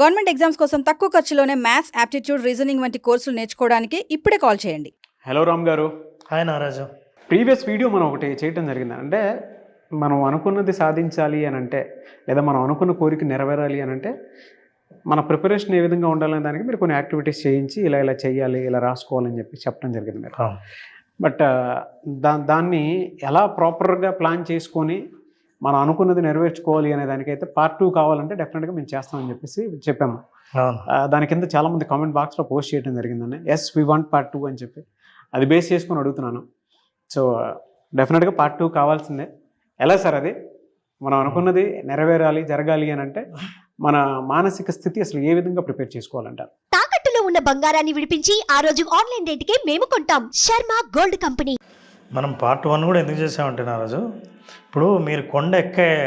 Government exams కోసం తక్కువ ఖర్చులోనే maths, aptitude, reasoning వంటి కోర్సులు నేర్చుకోవడానికి ఇప్పుడే కాల్ చేయండి. హలో రామ్ గారు. హాయ్ నారాజు. ప్రీవియస్ వీడియో మనం ఒకటి చేయటం జరిగింది. అంటే మనం అనుకున్నది సాధించాలి అని అంటే, లేదా మనం అనుకున్న కోరిక నెరవేరాలి అని అంటే మన ప్రిపరేషన్ ఏ విధంగా ఉండాలనే దానికి మీరు కొన్ని యాక్టివిటీస్ చేయించి ఇలా ఇలా చేయాలి, ఇలా రాసుకోవాలని చెప్పి చెప్పడం జరిగింది మీరు. బట్ దాన్ని ఎలా ప్రాపర్గా ప్లాన్ చేసుకొని మనం అనుకున్నది నెరవేర్చుకోవాలి అనే దానికైతే పార్ట్ 2 కావాలంటే డెఫినెట్గా మేము చేస్తామని చెప్పేసి చెప్పాము. దాని కింద చాలామంది కామెంట్ బాక్స్లో పోస్ట్ చేయడం జరిగిందండి. ఎస్ వి వాంట్ పార్ట్ 2 అని చెప్పి అది బేస్ చేసుకొని అడుగుతున్నాను. సో డెఫినెట్గా పార్ట్ 2 కావాల్సిందే. ఎలా సార్ అది? మనం అనుకున్నది నెరవేరాలి, జరగాలి అని అంటే మన మానసిక స్థితి అసలు ఏ విధంగా ప్రిపేర్ చేసుకోవాలంటారు? తాకట్టులో ఉన్న బంగారాన్ని విడిపించి ఆ రోజు ఆన్లైన్ రేటుకే మేము కొంటాం. Sharma gold company. మనం పార్ట్ 1 కూడా ఎందుకు చేసామంటే నారాజు, ఇప్పుడు మీరు కొండ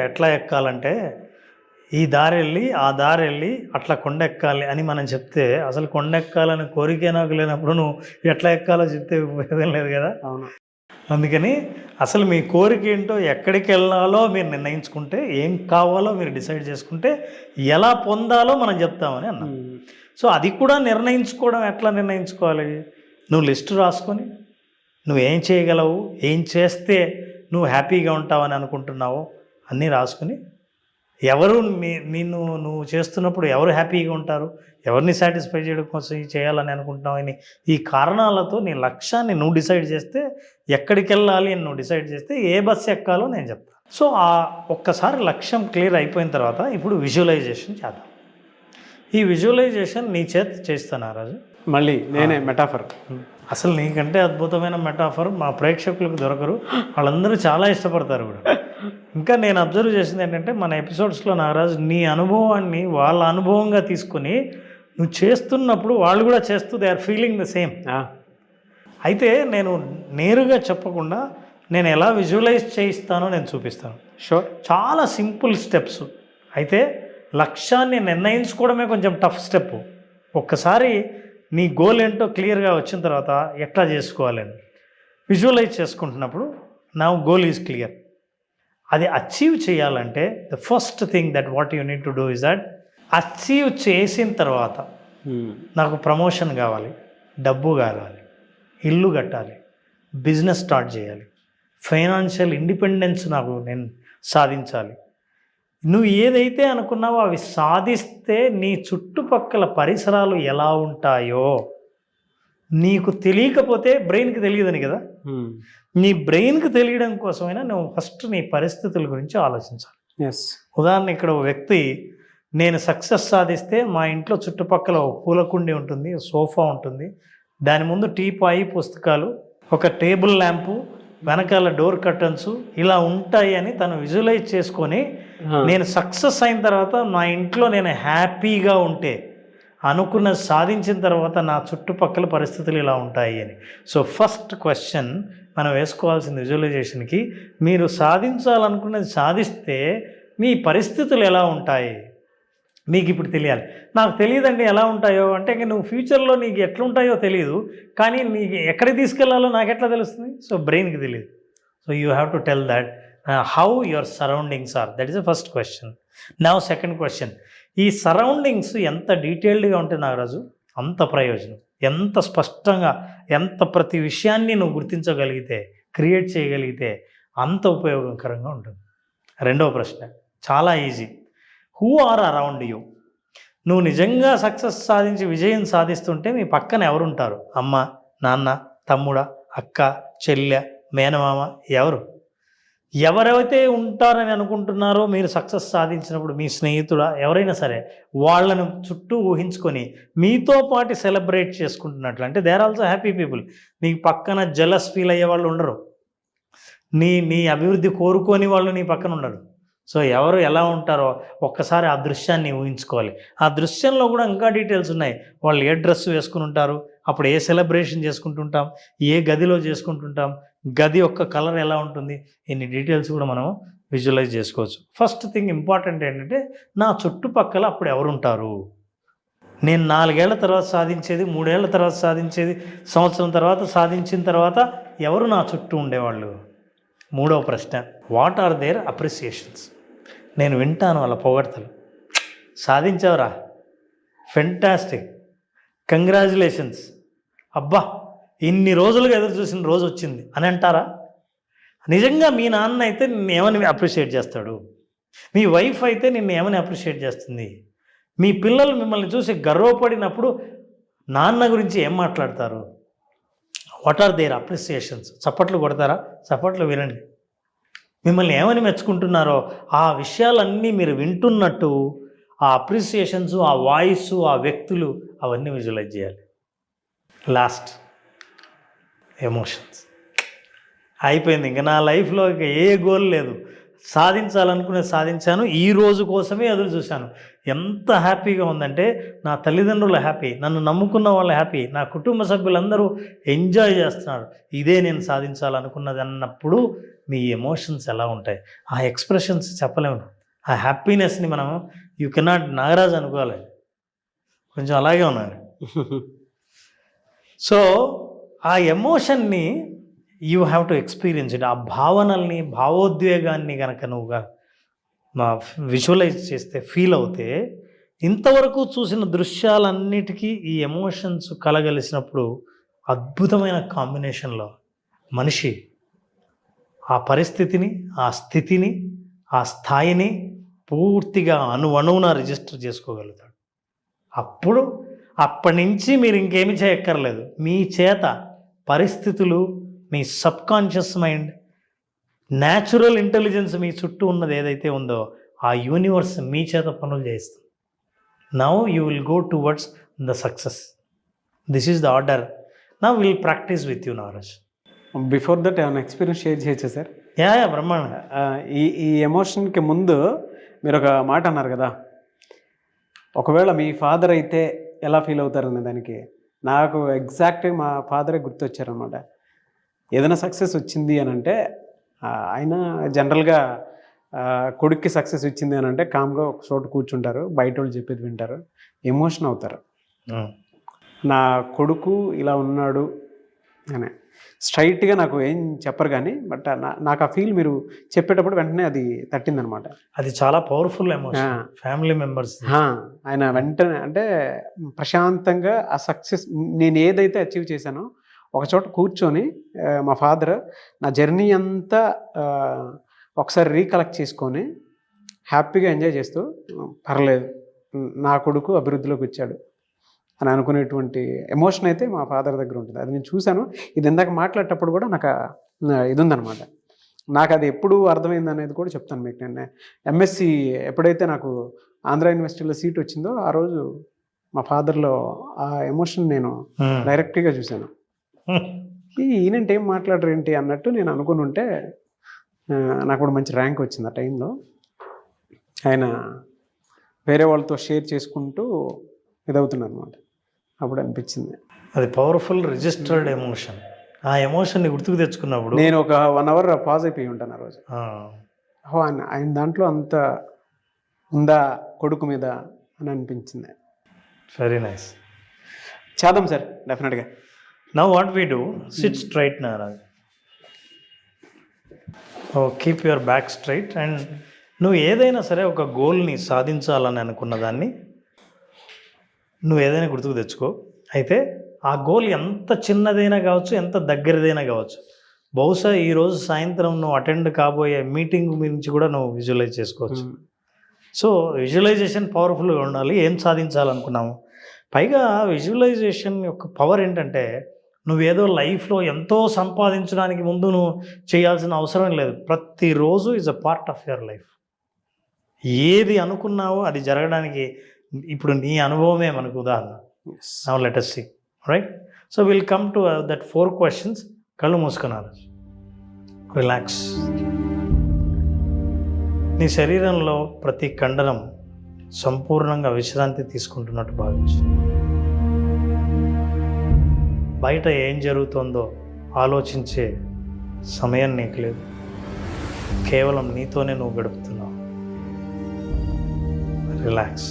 ఎట్లా ఎక్కాలంటే ఈ దారి వెళ్ళి ఆ దారి వెళ్ళి అట్లా కొండ ఎక్కాలి అని మనం చెప్తే, అసలు కొండ ఎక్కాలని కోరికే నాకు లేనప్పుడు నువ్వు ఎట్లా ఎక్కాలో చెప్తే ఉపయోగం లేదు కదా. అవును. అందుకని అసలు మీ కోరిక ఏంటో, ఎక్కడికి వెళ్ళాలో మీరు నిర్ణయించుకుంటే, ఏం కావాలో మీరు డిసైడ్ చేసుకుంటే ఎలా పొందాలో మనం చెప్తామని అన్నాం. సో అది కూడా నిర్ణయించుకోవడం ఎట్లా నిర్ణయించుకోవాలి? నువ్వు లిస్టు రాసుకొని నువ్వేం చేయగలవు, ఏం చేస్తే నువ్వు హ్యాపీగా ఉంటావని అనుకుంటున్నావో అన్నీ రాసుకుని, ఎవరు నువ్వు చేస్తున్నప్పుడు ఎవరు హ్యాపీగా ఉంటారు, ఎవరిని సాటిస్ఫై చేయడం కోసం చేయాలని అనుకుంటున్నావు అని ఈ కారణాలతో నీ లక్ష్యాన్ని నువ్వు డిసైడ్ చేస్తే, ఎక్కడికి వెళ్ళాలి అని నువ్వు డిసైడ్ చేస్తే ఏ బస్సు ఎక్కాలో నేను చెప్తాను. సో ఆ ఒక్కసారి లక్ష్యం క్లియర్ అయిపోయిన తర్వాత ఇప్పుడు విజువలైజేషన్ చేద్దాం. ఈ విజువలైజేషన్ నీ చేత చేస్తాను ఆ రోజు. మళ్ళీ నేనే మెటాఫర్. అసలు నీకంటే అద్భుతమైన మెటాఫర్ మా ప్రేక్షకులకు దొరకరు. వాళ్ళందరూ చాలా ఇష్టపడతారు కూడా. ఇంకా నేను అబ్జర్వ్ చేసింది ఏంటంటే, మన ఎపిసోడ్స్లో నారాజు నీ అనుభవాన్ని వాళ్ళ అనుభవంగా తీసుకొని నువ్వు చేస్తున్నప్పుడు వాళ్ళు కూడా చేస్తూ they are feeling the same. అయితే నేను నేరుగా చెప్పకుండా నేను ఎలా విజువలైజ్ చేయిస్తానో నేను చూపిస్తాను. షూర్. చాలా సింపుల్ స్టెప్స్. అయితే లక్ష్యాన్ని నిర్ణయించుకోవడమే కొంచెం టఫ్ స్టెప్. ఒక్కసారి నీ గోల్ ఏంటో క్లియర్గా వచ్చిన తర్వాత ఎట్లా చేసుకోవాలని విజువలైజ్ చేసుకుంటున్నప్పుడు నా గోల్ ఈజ్ క్లియర్. అది అచీవ్ చేయాలంటే the first thing that what you need to do is that achieve చేసిన తర్వాత నాకు ప్రమోషన్ కావాలి, డబ్బు కావాలి, ఇల్లు కట్టాలి, బిజినెస్ స్టార్ట్ చేయాలి, ఫైనాన్షియల్ ఇండిపెండెన్స్ నేను సాధించాలి. నువ్వు ఏదైతే అనుకున్నావో అవి సాధిస్తే నీ చుట్టుపక్కల పరిసరాలు ఎలా ఉంటాయో నీకు తెలియకపోతే బ్రెయిన్కి తెలియదని కదా. నీ బ్రెయిన్కి తెలియడం కోసమైనా నువ్వు ఫస్ట్ నీ పరిస్థితుల గురించి ఆలోచించాలి. ఎస్. ఉదాహరణ, ఇక్కడ ఒక వ్యక్తి నేను సక్సెస్ సాధిస్తే మా ఇంట్లో చుట్టుపక్కల ఒక పూలకుండి ఉంటుంది, సోఫా ఉంటుంది, దాని ముందు టీపాయి, పుస్తకాలు, ఒక టేబుల్ ల్యాంపు, వెనకాల డోర్ కర్టన్స్ ఇలా ఉంటాయి అని తను విజువలైజ్ చేసుకొని, నేను సక్సెస్ అయిన తర్వాత నా ఇంట్లో నేను హ్యాపీగా ఉంటే, అనుకున్నది సాధించిన తర్వాత నా చుట్టుపక్కల పరిస్థితులు ఇలా ఉంటాయి అని. సో ఫస్ట్ క్వశ్చన్ మనం వేసుకోవాల్సిన విజువలైజేషన్కి, మీరు సాధించాలనుకున్నది సాధిస్తే మీ పరిస్థితులు ఎలా ఉంటాయి మీకు ఇప్పుడు తెలియాలి. నాకు తెలియదండి ఎలా ఉంటాయో అంటే, నువ్వు ఫ్యూచర్లో నీకు ఎట్లుంటాయో తెలియదు, కానీ నీకు ఎక్కడికి తీసుకెళ్లాలో నాకు ఎట్లా తెలుస్తుంది? సో బ్రెయిన్కి తెలియదు. So you have to tell that how your surroundings are. That is the first question. Now second question, ఈ సరౌండింగ్స్ ఎంత డీటెయిల్డ్గా ఉంటే నాగరాజు అంత ప్రయోజనం. ఎంత స్పష్టంగా, ఎంత ప్రతి విషయాన్ని నువ్వు గుర్తించగలిగితే, క్రియేట్ చేయగలిగితే అంత ఉపయోగకరంగా ఉంటుంది. రెండవ ప్రశ్న చాలా easy. Who are around you? నువ్వు నిజంగా సక్సెస్ సాధించి విజయం సాధిస్తుంటే మీ పక్కన ఎవరుంటారు? అమ్మ, నాన్న, తమ్ముడా, అక్క, చెల్లె, మేనమామ, ఎవరైతే ఉంటారని అనుకుంటున్నారో మీరు సక్సెస్ సాధించినప్పుడు, మీ స్నేహితుడా ఎవరైనా సరే, వాళ్ళను చుట్టూ ఊహించుకొని మీతో పాటు సెలబ్రేట్ చేసుకుంటున్నట్లు అంటే they are also happy people. నీకు పక్కన జెలస్ ఫీల్ అయ్యే వాళ్ళు ఉండరు, నీ అభివృద్ధి కోరుకోని వాళ్ళు నీ పక్కన ఉండరు. సో ఎవరు ఎలా ఉంటారో ఒక్కసారి ఆ దృశ్యాన్ని ఊహించుకోవాలి. ఆ దృశ్యంలో కూడా ఇంకా డీటెయిల్స్ ఉన్నాయి. వాళ్ళు ఏ డ్రెస్ వేసుకుని ఉంటారు, అప్పుడు ఏ సెలబ్రేషన్ చేసుకుంటుంటాం, ఏ గదిలో చేసుకుంటుంటాం, గది యొక్క కలర్ ఎలా ఉంటుంది, ఇన్ని డీటెయిల్స్ కూడా మనం విజువలైజ్ చేసుకోవచ్చు. ఫస్ట్ థింగ్ ఇంపార్టెంట్ ఏంటంటే, నా చుట్టుపక్కల అప్పుడు ఎవరుంటారు. నేను 4 ఏళ్ల తర్వాత సాధించేది, 3 ఏళ్ల తర్వాత సాధించేది, సంవత్సరం తర్వాత సాధించిన తర్వాత ఎవరు నా చుట్టూ ఉండేవాళ్ళు. మూడవ ప్రశ్న, వాట్ ఆర్ దేర్ అప్రిసియేషన్స్? నేను వింటాను వాళ్ళ పొగడ్తలు. సాధించావురా, ఫెంటాస్టిక్, కంగ్రాచులేషన్స్, అబ్బా ఇన్ని రోజులుగా ఎదురు చూసిన రోజు వచ్చింది అని అంటారా? నిజంగా మీ నాన్న అయితే నిన్ను ఏమని అప్రిషియేట్ చేస్తాడు? మీ వైఫ్ అయితే నిన్ను ఏమని అప్రిషియేట్ చేస్తుంది? మీ పిల్లలు మిమ్మల్ని చూసి గర్వపడినప్పుడు నాన్న గురించి ఏం మాట్లాడతారు? What are their appreciations? చప్పట్లు కొడతారా? చప్పట్లు వినండి. మిమ్మల్ని ఏమని మెచ్చుకుంటున్నారో ఆ విషయాలన్నీ మీరు వింటున్నట్టు ఆ అప్రిసియేషన్స్, ఆ వాయిస్, ఆ వ్యక్తులు అవన్నీ విజువలైజ్ చేయాలి. Last emotions. అయిపోయింది. ఇంకా నా లైఫ్లో ఇక ఏ గోల్ లేదు. సాధించాలనుకునే సాధించాను. ఈ రోజు కోసమే ఎదురు చూశాను. ఎంత హ్యాపీగా ఉందంటే నా తల్లిదండ్రులు హ్యాపీ, నన్ను నమ్ముకున్న వాళ్ళు హ్యాపీ, నా కుటుంబ సభ్యులందరూ ఎంజాయ్ చేస్తున్నారు. ఇదే నేను సాధించాలనుకున్నది అన్నప్పుడు మీ ఎమోషన్స్ ఎలా ఉంటాయి? ఆ ఎక్స్ప్రెషన్స్ చెప్పలేము. ఆ హ్యాపీనెస్ని మనం యూ కెనాట్ నాగరాజ్ అనుకోవాలి. కొంచెం అలాగే ఉన్నాడు. సో ఆ ఎమోషన్ని you have to experience it. ఆ భావనల్ని, భావోద్వేగాన్ని కనుక నువ్వుగా విజువలైజ్ చేస్తే, ఫీల్ అవుతే, ఇంతవరకు చూసిన దృశ్యాలన్నిటికీ ఈ ఎమోషన్స్ కలగలిసినప్పుడు అద్భుతమైన కాంబినేషన్లో మనిషి ఆ పరిస్థితిని, ఆ స్థితిని, ఆ స్థాయిని పూర్తిగా అణువున రిజిస్టర్ చేసుకోగలుగుతాడు. అప్పుడు అప్పటి నుంచి మీరు ఇంకేమి చేయక్కర్లేదు. మీ చేత పరిస్థితులు, మీ సబ్కాన్షియస్ మైండ్, న్యాచురల్ ఇంటెలిజెన్స్ మీ చుట్టూ ఉన్నది ఏదైతే ఉందో ఆ యూనివర్స్ మీ చేత పనులు చేస్తుంది. Now you will go towards the success. This is the order. Now will practice with you Nagaraj. Before that ఏమైనా ఎక్స్పీరియన్స్ షేర్ చేయొచ్చా సార్? యా బ్రహ్మాండంగా. ఈ ఎమోషన్కి ముందు మీరు ఒక మాట అన్నారు కదా, ఒకవేళ మీ ఫాదర్ అయితే ఎలా ఫీల్ అవుతారనే దానికి నాకు ఎగ్జాక్ట్గా మా ఫాదరే గుర్తొచ్చారనమాట. ఏదైనా సక్సెస్ వచ్చింది అని అంటే ఆయన జనరల్గా కొడుక్కి సక్సెస్ వచ్చింది అని అంటే కామ్గా ఒక చోట కూర్చుంటారు, బయట వాళ్ళు చెప్పేది వింటారు, ఎమోషన్ అవుతారు. నా కొడుకు ఇలా ఉన్నాడు అని స్ట్రైట్గా నాకు ఏం చెప్పరు, కానీ బట్ నాకు ఆ ఫీల్ మీరు చెప్పేటప్పుడు వెంటనే అది తట్టిందనమాట. అది చాలా పవర్ఫుల్ ఎమోషన్. ఫ్యామిలీ మెంబర్స్ ఆయన వెంటనే అంటే ప్రశాంతంగా ఆ సక్సెస్ నేను ఏదైతే అచీవ్ చేశానో ఒక చోట కూర్చొని మా ఫాదర్ నా జర్నీ అంతా ఒకసారి రీకలెక్ట్ చేసుకొని హ్యాపీగా ఎంజాయ్ చేస్తూ, పర్లేదు నా కొడుకు అభివృద్ధిలోకి వచ్చాడు అని అనుకునేటువంటి ఎమోషన్ అయితే మా ఫాదర్ దగ్గర ఉంటుంది. అది నేను చూశాను. ఇది ఇందాక మాట్లాడేటప్పుడు కూడా నాకు ఇది ఉందన్నమాట. నాకు అది ఎప్పుడు అర్థమైంది అనేది కూడా చెప్తాను మీకు. నేను ఎంఎస్సి ఎప్పుడైతే నాకు ఆంధ్ర యూనివర్సిటీలో సీట్ వచ్చిందో ఆ రోజు మా ఫాదర్లో ఆ ఎమోషన్ నేను డైరెక్ట్గా చూశాను. ఈయనంటే ఏం మాట్లాడరు ఏంటి అన్నట్టు నేను అనుకుని ఉంటే నాకు కూడా మంచి ర్యాంక్ వచ్చింది ఆ టైంలో. ఆయన వేరే వాళ్ళతో షేర్ చేసుకుంటూ ఇదవుతున్నారు అనమాట. అప్పుడు అనిపించింది అది పవర్ఫుల్ రిజిస్టర్డ్ ఎమోషన్. ఆ ఎమోషన్ని గుర్తుకు తెచ్చుకున్నప్పుడు నేను ఒక 1 hour పాజ్ అయిపోయి ఉంటాను ఆ రోజు. ఆయన దాంట్లో అంత ఉందా కొడుకు మీద అని అనిపించింది. Very nice. చేద్దాం సార్, డెఫినెట్గా. Now what we do, sit straight Nagaraj. Keep your back straight and నువ్వు ఏదైనా సరే ఒక గోల్ని సాధించాలని అనుకున్న దాన్ని నువ్వు ఏదైనా గుర్తుకు తెచ్చుకో. అయితే ఆ గోల్ ఎంత చిన్నదైనా కావచ్చు, ఎంత దగ్గరదైనా కావచ్చు. బహుశా ఈరోజు సాయంత్రం నువ్వు అటెండ్ కాబోయే మీటింగ్ గురించి కూడా నువ్వు విజువలైజ్ చేసుకోవచ్చు. సో విజువలైజేషన్ పవర్ఫుల్గా ఉండాలి. ఏం సాధించాలనుకున్నాము. పైగా విజువలైజేషన్ యొక్క పవర్ ఏంటంటే నువ్వేదో లైఫ్లో ఎంతో సంపాదించడానికి ముందు నువ్వు చేయాల్సిన అవసరం లేదు. ప్రతిరోజు is a part of your life. ఏది అనుకున్నావో అది జరగడానికి ఇప్పుడు నీ అనుభవమే మనకు ఉదాహరణ. Now let us see, right? So will come to that 4 questions. కళ్ళు మూసుకున్నారు, రిలాక్స్. నీ శరీరంలో ప్రతి కండరం సంపూర్ణంగా విశ్రాంతి తీసుకుంటున్నట్టు భావించు. బయట ఏం జరుగుతుందో ఆలోచించే సమయం నీకు లేదు. కేవలం నీతోనే నువ్వు గడుపుతున్నావు. Relax.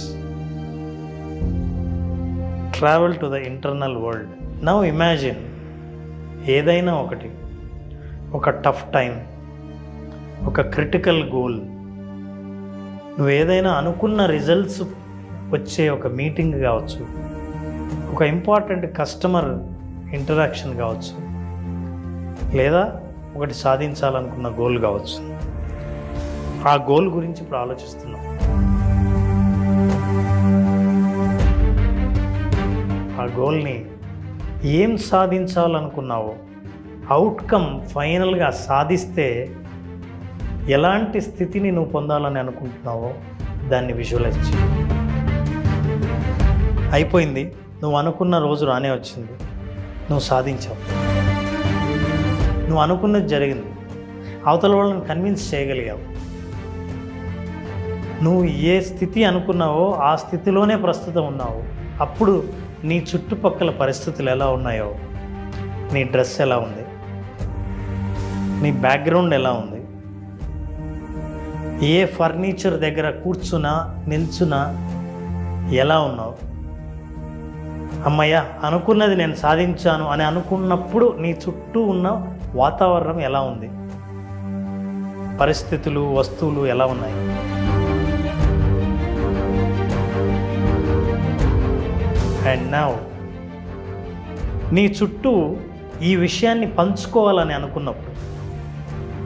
Travel to the internal world. Now imagine ఏదైనా ఒకటి, ఒక టఫ్ టైం, ఒక క్రిటికల్ గోల్, నువ్వు ఏదైనా అనుకున్న రిజల్ట్స్ వచ్చే ఒక మీటింగ్ కావచ్చు, ఒక ఇంపార్టెంట్ కస్టమర్ ఇంటరాక్షన్ కావచ్చు, లేదా ఒకటి సాధించాలనుకున్న గోల్ కావచ్చు. ఆ గోల్ గురించి ఇప్పుడు ఆలోచిస్తున్నాం. ఆ గోల్ని ఏం సాధించాలనుకున్నావో, అవుట్కమ్ ఫైనల్గా సాధిస్తే ఎలాంటి స్థితిని నువ్వు పొందాలని అనుకుంటున్నావో దాన్ని విజువలైజ్ చేయి. అయిపోయింది, నువ్వు అనుకున్న రోజు రానే వచ్చింది, నువ్వు సాధించావు, నువ్వు అనుకున్నది జరిగింది, అవతల వాళ్ళని కన్విన్స్ చేయగలిగావు. నువ్వు ఏ స్థితి అనుకున్నావో ఆ స్థితిలోనే ప్రస్తుతం ఉన్నావు. అప్పుడు నీ చుట్టుపక్కల పరిస్థితులు ఎలా ఉన్నాయో, నీ డ్రెస్ ఎలా ఉంది, నీ బ్యాక్గ్రౌండ్ ఎలా ఉంది, ఏ ఫర్నిచర్ దగ్గర కూర్చున్నా నిల్చున్నా ఎలా ఉన్నావు, అమ్మయ్య అనుకున్నది నేను సాధించాను అని అనుకున్నప్పుడు నీ చుట్టూ ఉన్న వాతావరణం ఎలా ఉంది, పరిస్థితులు వస్తువులు ఎలా ఉన్నాయి. అండ్ నౌ నీ చుట్టూ ఈ విషయాన్ని పంచుకోవాలని అనుకున్నప్పుడు,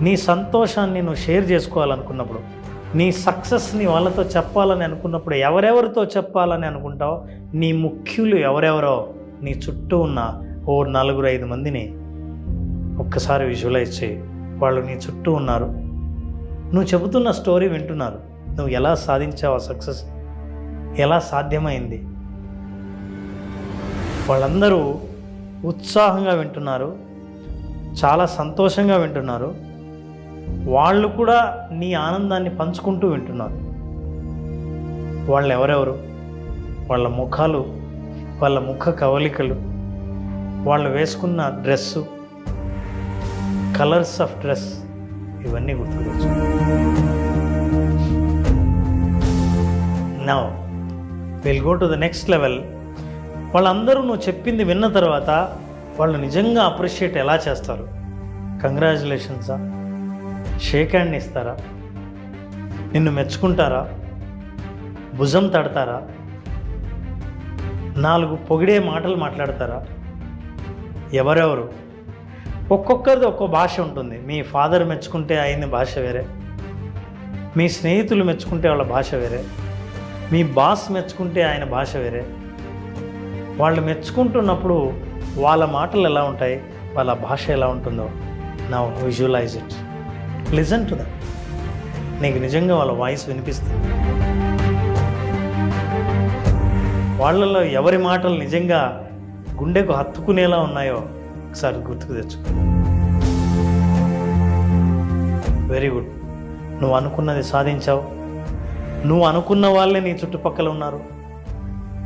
నీ సంతోషాన్ని నువ్వు షేర్ చేసుకోవాలనుకున్నప్పుడు, నీ సక్సెస్ని వాళ్ళతో చెప్పాలని అనుకున్నప్పుడు ఎవరెవరితో చెప్పాలని అనుకుంటావో, నీ ముఖ్యులు ఎవరెవరో నీ చుట్టూ ఉన్న 4-5 మందిని ఒక్కసారి విజువలైజ్ చేయి. వాళ్ళు నీ చుట్టూ ఉన్నారు, నువ్వు చెబుతున్న స్టోరీ వింటున్నారు. నువ్వు ఎలా సాధించావు ఆ సక్సెస్, ఎలా సాధ్యమైంది, వాళ్ళందరూ ఉత్సాహంగా వింటున్నారు, చాలా సంతోషంగా వింటున్నారు. వాళ్ళు కూడా నీ ఆనందాన్ని పంచుకుంటూ వింటున్నారు. వాళ్ళు ఎవరెవరు, వాళ్ళ ముఖాలు, వాళ్ళ ముఖ కవలికలు, వాళ్ళు వేసుకున్న డ్రెస్సు, కలర్స్ ఆఫ్ డ్రెస్, ఇవన్నీ గుర్తుకొచ్చు. Now will go to the next level. వాళ్ళందరూ నువ్వు చెప్పింది విన్న తర్వాత వాళ్ళు నిజంగా అప్రిషియేట్ ఎలా చేస్తారు? కంగ్రాచులేషన్సా, షేక్ హ్యాండ్ ఇస్తారా, నిన్ను మెచ్చుకుంటారా, భుజం తడతారా, 4 పొగిడే మాటలు మాట్లాడతారా? ఎవరెవరు? ఒక్కొక్కరిది ఒక్కో భాష ఉంటుంది. మీ ఫాదర్ మెచ్చుకుంటే ఆయన భాష వేరే, మీ స్నేహితులు మెచ్చుకుంటే వాళ్ళ భాష వేరే, మీ బాస్ మెచ్చుకుంటే ఆయన భాష వేరే. వాళ్ళు మెచ్చుకుంటున్నప్పుడు వాళ్ళ మాటలు ఎలా ఉంటాయి, వాళ్ళ భాష ఎలా ఉంటుందో now visualize it, listen to that. నీకు నిజంగా వాళ్ళ వాయిస్ వినిపిస్తుంది. వాళ్ళలో ఎవరి మాటలు నిజంగా గుండెకు హత్తుకునేలా ఉన్నాయో ఒకసారి గుర్తుకు తెచ్చుకో. వెరీ గుడ్, నువ్వు అనుకున్నది సాధించావు. నువ్వు అనుకున్న వాళ్ళే నీ చుట్టుపక్కల ఉన్నారు.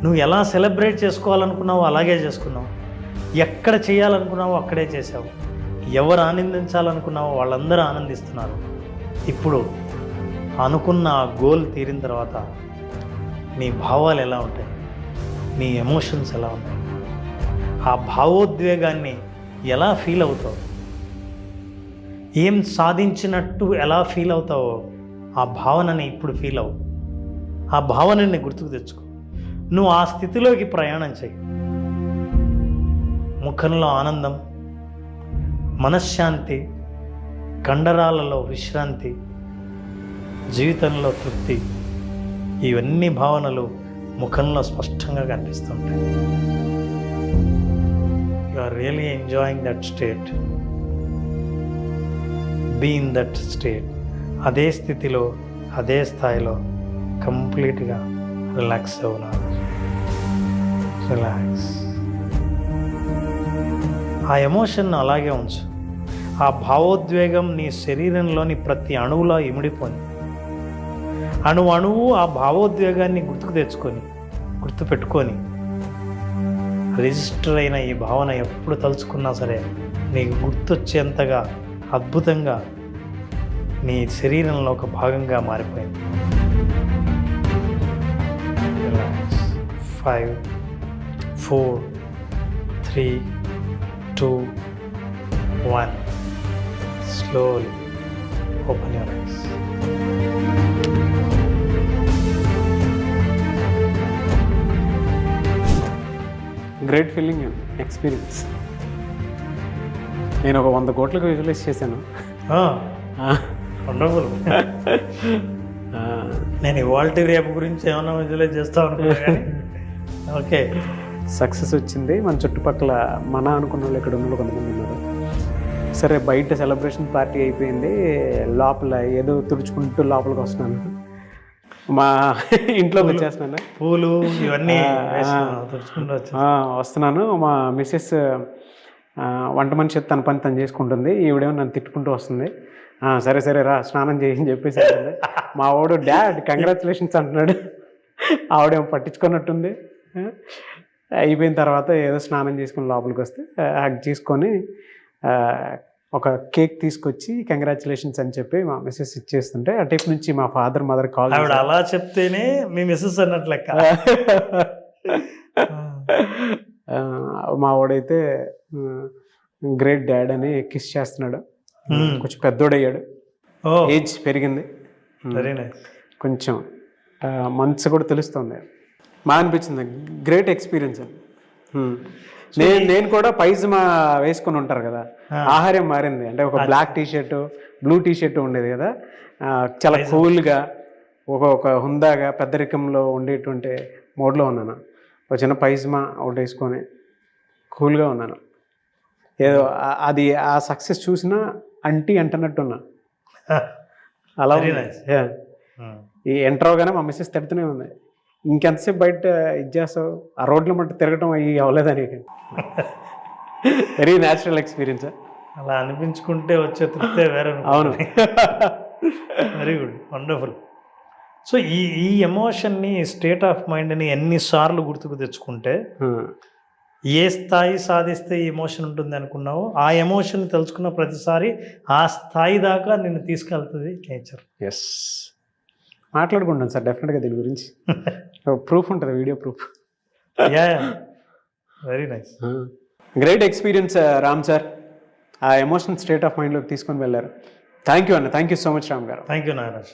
నువ్వు ఎలా సెలబ్రేట్ చేసుకోవాలనుకున్నావో అలాగే చేసుకున్నావు. ఎక్కడ చేయాలనుకున్నావో అక్కడే చేసావు. ఎవరు ఆనందించాలనుకున్నావో వాళ్ళందరూ ఆనందిస్తున్నారు. ఇప్పుడు అనుకున్న ఆ గోల్ తీరిన తర్వాత నీ భావాలు ఎలా ఉంటాయి, నీ ఎమోషన్స్ ఎలా ఉంటాయి, ఆ భావోద్వేగాన్ని ఎలా ఫీల్ అవుతావు, ఏం సాధించినట్టు ఎలా ఫీల్ అవుతావో ఆ భావనని ఇప్పుడు ఫీల్ అవ్వు. ఆ భావనని గుర్తుకు తెచ్చుకో. నువ్వు ఆ స్థితిలోకి ప్రయాణం చేయి. ముఖంలో ఆనందం, మనశ్శాంతి, కండరాలలో విశ్రాంతి, జీవితంలో తృప్తి, ఇవన్నీ భావనలు ముఖంలో స్పష్టంగా కనిపిస్తుంటాయి. You are really enjoying that state. Be in that state. అదే స్థితిలో, అదే స్థాయిలో కంప్లీట్గా రిలాక్స్ అవునారు. రిలాక్స్. ఆ ఎమోషన్ అలాగే ఉంచు. ఆ భావోద్వేగం నీ శరీరంలోని ప్రతి అణువులో ఇమిడిపోయి, అణువు ఆ భావోద్వేగాన్ని గుర్తుకు తెచ్చుకొని, గుర్తుపెట్టుకొని, రిజిస్టర్ అయిన ఈ భావన ఎప్పుడు తలుచుకున్నా సరే నీకు గుర్తొచ్చేంతగా అద్భుతంగా నీ శరీరంలో ఒక భాగంగా మారిపోయింది. Relax. 5, 4, 3, 2, 1. Slowly open your eyes. Great feeling experience. నేను ఒక 100 కోట్లకు విజువలైజ్ చేశాను. వండర్ఫుల్. నేను ఇవాళ రేపు గురించి ఏమన్నా విజువలైజ్ చేస్తా అనుకున్నా కానీ ఓకే, సక్సెస్ వచ్చింది. మన చుట్టుపక్కల మన అనుకున్న వాళ్ళు ఇక్కడ ఉన్న కొంతమంది ఉన్నారు. సరే, బయట సెలబ్రేషన్ పార్టీ అయిపోయింది, లోపల ఏదో తుడుచుకుంటూ లోపలికి వస్తున్నాను, మా ఇంట్లోకి వచ్చేస్తున్నాను, పూలు ఇవన్నీ తెచ్చుకుంటూ వస్తున్నాను. మా మిస్సెస్ వంట మనిషి తన పని తను చేసుకుంటుంది, ఈవిడేమో నన్ను తిట్టుకుంటూ వస్తుంది. సరే సరే రా స్నానం చేయని చెప్పేసి అంటుంది. మా వాడు డాడ్ కంగ్రాచులేషన్స్ అంటున్నాడు, ఆవిడేమో పట్టించుకున్నట్టుంది. అయిపోయిన తర్వాత ఏదో స్నానం చేసుకుని లోపలికి వస్తే హగ్ చేసుకొని ఒక కేక్ తీసుకొచ్చి కంగ్రాచులేషన్స్ అని చెప్పి మా మిస్సెస్ ఇచ్చేస్తుంటే అటైపు నుంచి మా ఫాదర్ మదర్ కాల్. ఆవిడ అలా చెప్తేనే మీ మిస్సెస్ అన్నట్లు లెక్క. మా వాడైతే గ్రేట్ డాడ్ అని కిస్ చేస్తున్నాడు. కొంచెం పెద్దోడయ్యాడు, ఏజ్ పెరిగింది, కొంచెం మంత్స్ కూడా తెలుస్తుంది. బాగా అనిపించింది, గ్రేట్ ఎక్స్పీరియన్స్ అని. నేను కూడా పైజమా వేసుకుని ఉంటారు కదా, ఆహారం మారింది. అంటే ఒక బ్లాక్ టీషర్ట్ బ్లూ టీషర్ట్ ఉండేది కదా, చాలా కూల్గా ఒక హుందాగా పెద్దరికంలో ఉండేటువంటి మోడ్లో ఉన్నాను. ఒక చిన్న పైజమా ఒకటి వేసుకొని కూల్గా ఉన్నాను. ఏదో అది ఆ సక్సెస్ చూసినా అంటీ అంటున్నట్టున్నా అలా. ఈ ఎంటర్ అవగానే మా మిస్సెస్ తిడుతూనే ఉంది, ఇంకెంతసేపు బయట ఇది చేస్తావు, ఆ రోడ్ల మట్టు తిరగటం అవి అవ్వలేదని. Very natural experience. అలా అనిపించుకుంటే వచ్చే తృప్తే వేరే. అవును, వెరీ గుడ్, వండర్ఫుల్. సో ఈ ఎమోషన్ని, స్టేట్ ఆఫ్ మైండ్ని ఎన్నిసార్లు గుర్తుకు తెచ్చుకుంటే ఏ స్థాయి సాధిస్తే ఈ ఎమోషన్ ఉంటుంది అనుకున్నావో ఆ ఎమోషన్ తెలుసుకున్న ప్రతిసారి ఆ స్థాయి దాకా నిన్ను తీసుకెళ్తుంది నేచర్. ఎస్, మాట్లాడుకుంటాను సార్ డెఫినెట్గా దీని గురించి. ప్రూఫ్ ఉంటుంది, video proof. Yeah, very nice. Great experience Ram sir. ఆ ఎమోషన్ స్టేట్ ఆఫ్ మైండ్లోకి తీసుకొని వెళ్ళారు. థ్యాంక్ యూ అన్న, thank you so much Ram garu. Thank you Nagaraj.